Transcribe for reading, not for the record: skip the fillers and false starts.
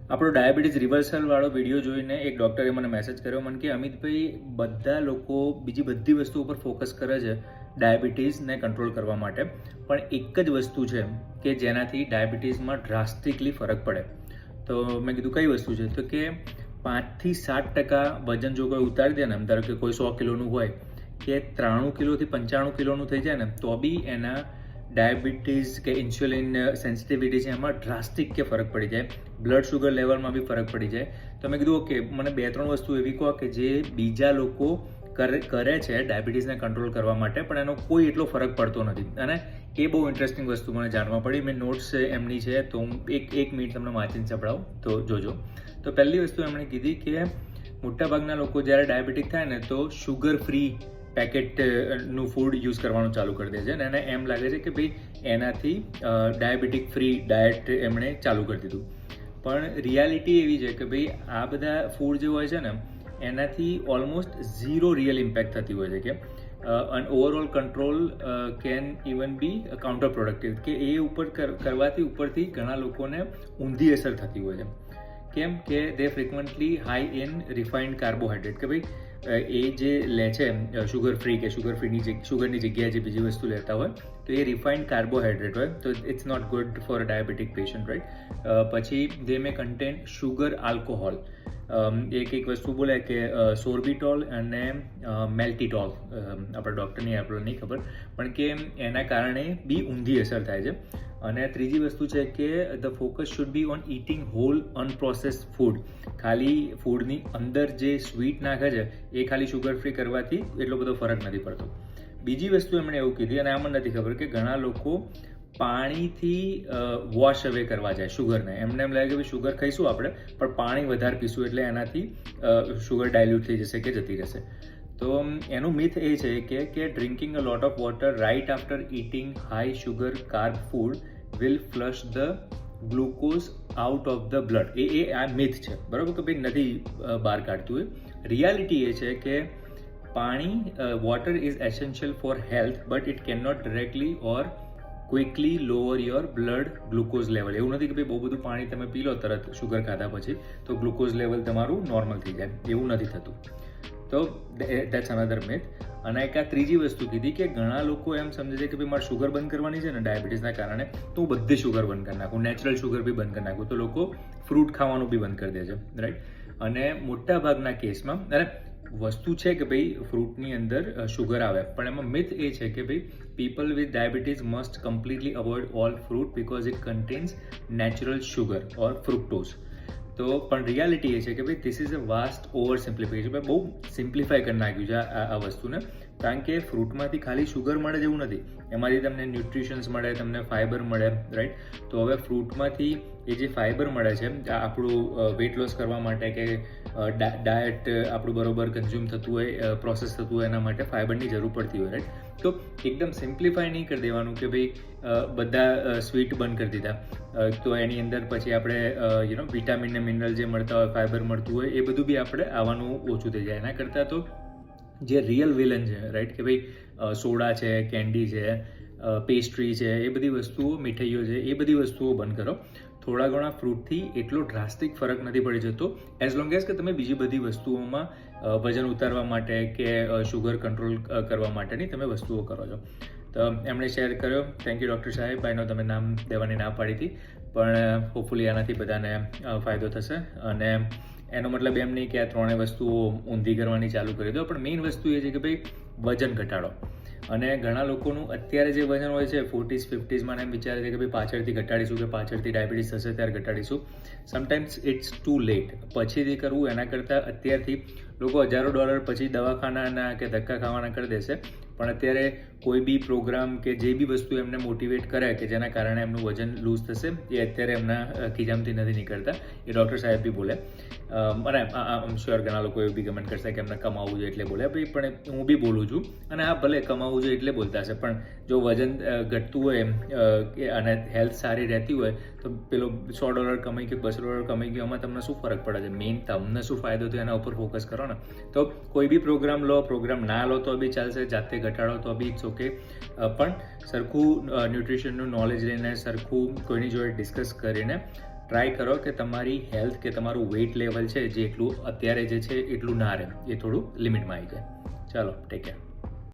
આપણો diabetes રિવર્સલવાળો video જોઈને એક ડૉક્ટરે મને મેસેજ કર્યો મને કે અમિતભાઈ બધા લોકો બીજી બધી વસ્તુઓ પર ફોકસ કરે છે ડાયાબિટીસને કંટ્રોલ કરવા માટે, પણ એક જ વસ્તુ છે કે જેનાથી ડાયાબિટીસમાં ડ્રાસ્ટિકલી ફરક પડે. તો મેં કીધું કઈ વસ્તુ છે? તો કે 5થી 7% વજન જો કોઈ ઉતારી દે ને, ધારો કે કોઈ 100 કિલોનું હોય કે 93 કિલોથી 95 કિલોનું થઈ જાય ને, તો બી એના ડાયાબિટીસ કે ઇન્સ્યુલિન સેન્સિટિવિટી છે એમાં ડ્રાસ્ટિક કે ફરક પડી જાય, બ્લડ શુગર લેવલમાં બી ફરક પડી જાય. તો મેં કીધું ઓકે, મને 2-3 વસ્તુ એવી કહો કે જે બીજા લોકો કરે છે ડાયાબિટીસને કંટ્રોલ કરવા માટે, પણ એનો કોઈ એટલો ફરક પડતો નથી. અને એ બહુ ઇન્ટરેસ્ટિંગ વસ્તુ મને જાણવા પડી. મેં નોટ્સ એમની છે, તો હું એક મિનિટ તમને વાંચીને સંભળાવું, તો જોજો. તો પહેલી વસ્તુ એમણે કીધી કે મોટાભાગના લોકો જ્યારે ડાયાબિટીક થાય ને તો શુગર ફ્રી પેકેટનું ફૂડ યુઝ કરવાનું ચાલુ કરી દે છે, અને એને એમ લાગે છે કે ભાઈ એનાથી ડાયાબિટીક ફ્રી ડાયટ એમણે ચાલુ કરી દીધું. પણ રિયાલિટી એવી છે કે ભાઈ આ બધા ફૂડ જે હોય છે ને એનાથી ઓલમોસ્ટ ઝીરો રિયલ ઇમ્પેક્ટ થતી હોય છે, કે અને overall control can even be counterproductive, કે એ ઉપર કરવાથી ઉપરથી ઘણા લોકોને ઊંધી અસર થતી હોય છે. કેમ કે they frequently high in refined carbohydrate, કે ભાઈ એ જે લે છે શુગર ફ્રી કે શુગરની જગ્યાએ જે બીજી વસ્તુ લેતા હોય તો એ રિફાઇન્ડ કાર્બોહાઈડ્રેટ હોય, તો it's not good for a diabetic patient, right. પછી they may contain sugar alcohol. એક વસ્તુ બોલે કે સોર્બિટોલ અને મેલ્ટીટોલ, આપણા ડૉક્ટરની આપણે નહીં ખબર, પણ કે એના કારણે બી ઊંધી અસર થાય છે. અને ત્રીજી વસ્તુ છે કે the focus should be on eating whole unprocessed food. ખાલી ફૂડની અંદર જે સ્વીટ નાખે છે એ ખાલી શુગર ફ્રી કરવાથી એટલો બધો ફરક નથી પડતો. બીજી વસ્તુ એમણે એવું કીધી, અને આમાં નથી ખબર, કે ઘણા લોકો પાણીથી વોશ અવે કરવા જાય શુગરને. એમને એમ લાગે કે ભાઈ શુગર ખાઈશું આપણે, પણ પાણી વધારે પીશું એટલે એનાથી શુગર ડાયલ્યુટ થઈ જશે કે જતી રહેશે. તો એનું મિથ એ છે કે drinking a lot of water right after eating high sugar carb food will flush the glucose out of the blood. આ મિથ છે, બરાબર, કે ભાઈ નથી બહાર કાઢતું એ. રિયાલિટી એ છે કે પાણી, water is essential for health, but it can not directly or quickly lower your blood glucose level. એવું નથી કે ભાઈ બહુ બધું પાણી તમે પી લો તરત શુગર ખાધા પછી તો ગ્લુકોઝ લેવલ તમારું નોર્મલ થઈ જાય, એવું નથી થતું. તો દેટ્સ અનધર મિથ. અને એક આ ત્રીજી વસ્તુ કીધી કે ઘણા લોકો એમ સમજે છે કે ભાઈ મારે શુગર બંધ કરવાની છે ને ડાયાબિટીસના કારણે, તો હું બધી શુગર બંધ કરી નાખું, નેચરલ શુગર બી બંધ કરી નાખું. તો લોકો ફ્રૂટ ખાવાનું બી બંધ કરી દે છે, રાઈટ. અને મોટા ભાગના કેસમાં, અને વસ્તુ છે કે ભાઈ ફ્રૂટની અંદર શુગર આવે, પણ એમાં મિથ એ છે કે ભાઈ people with diabetes must completely avoid all fruit because it contains natural sugar or fructose. તો પણ રિયાલિટી એ છે કે ભાઈ this is a vast over simplification. બહુ સિમ્પ્લિફાય કરી નાખ્યું છે આ વસ્તુને, કારણ કે ફ્રૂટમાંથી ખાલી શુગર મળે જેવું નથી, એમાંથી તમને ન્યુટ્રિશન્સ મળે, તમને ફાઈબર મળે, રાઈટ. તો હવે ફ્રૂટમાંથી એ જે ફાઈબર મળે છે આપણું વેટ લોસ કરવા માટે કે ડાયટ આપણું બરોબર કન્ઝ્યુમ થતું હોય, પ્રોસેસ થતું હોય, એના માટે ફાઈબરની જરૂર પડતી હોય, રાઈટ. તો એકદમ સિમ્પ્લિફાય નહીં કરી દેવાનું કે ભાઈ બધા સ્વીટ બંધ કરી દીધા તો એની અંદર પછી આપણે વિટામિન ને મિનરલ જે મળતા હોય, ફાઈબર મળતું હોય, એ બધું બી આપણે આવવાનું ઓછું થઈ જાય. એના કરતાં તો જે રિયલ વિલન છે, રાઈટ, કે ભાઈ સોડા છે, કેન્ડી છે, પેસ્ટ્રી છે, એ બધી વસ્તુઓ, મીઠાઈઓ છે, એ બધી વસ્તુઓ બંધ કરો. થોડા ઘણા ફ્રૂટથી એટલો ડ્રાસ્ટિક ફરક નથી પડી જતો, એઝ લોંગ એઝ કે તમે બીજી બધી વસ્તુઓમાં વજન ઉતારવા માટે કે શુગર કંટ્રોલ કરવા માટેની તમે વસ્તુઓ કરો છો. તો એમણે શેર કર્યો. થેન્ક યુ ડૉક્ટર સાહેબ. ભાઈનો તમે નામ દેવાની ના પાડી હતી, પણ હોપફુલી આનાથી બધાને ફાયદો થશે. અને એનો મતલબ એમ નહીં કે આ ત્રણેય વસ્તુઓ ઊંધી કરવાની ચાલુ કરી દો, પણ મેઇન વસ્તુ એ છે કે ભાઈ વજન ઘટાડો. અને ઘણા લોકોનું અત્યારે જે વજન હોય છે 40s 50sમાં, એમ વિચારે છે કે ભાઈ પાછળથી ઘટાડીશું, કે પાછળથી ડાયાબિટીસ થશે ત્યારે ઘટાડીશું. Sometimes it's too late. પછીથી કરવું એના કરતાં અત્યારથી લોકો $1000 પછી દવાખાનાના કે ધક્કા ખાવાના કરી દેશે, પણ અત્યારે કોઈ બી પ્રોગ્રામ કે જે બી વસ્તુ એમને મોટિવેટ કરે કે જેના કારણે એમનું વજન લૂઝ થશે, એ અત્યારે એમના ખીજામથી નથી નીકળતા. એ ડૉક્ટર સાહેબ બી બોલે. અને આમ શ્યોર ઘણા લોકો એવું બી કમેન્ટ કરશે કે એમને કમાવવું જોઈએ એટલે બોલે. ભાઈ પણ હું બી બોલું છું, અને હા ભલે કમાવવું જોઈએ એટલે બોલતા હશે, પણ જો વજન ઘટતું હોય અને હેલ્થ સારી રહેતી હોય તો પેલો $100 કમાઈ ગયો, $200 કમાઈ ગયો, એમાં તમને શું ફરક પડે છે? મેઇન તમને શું ફાયદો થયો એના ઉપર ફોકસ કરો ને. તો કોઈ બી પ્રોગ્રામ લો, પ્રોગ્રામ ના લો તો બી ચાલશે, જાતે ઘટાડો તો બી ઇટ્સ ઓકે, પણ સરખું ન્યુટ્રિશનનું નોલેજ લઈને, સરખું કોઈની જોડે ડિસ્કસ કરીને ટ્રાય કરો કે તમારી હેલ્થ કે તમારું વેઇટ લેવલ છે જે એટલું અત્યારે જે છે એટલું ના રહે, એ થોડું લિમિટમાં આવી જાય. ચાલો, ટેક કેર.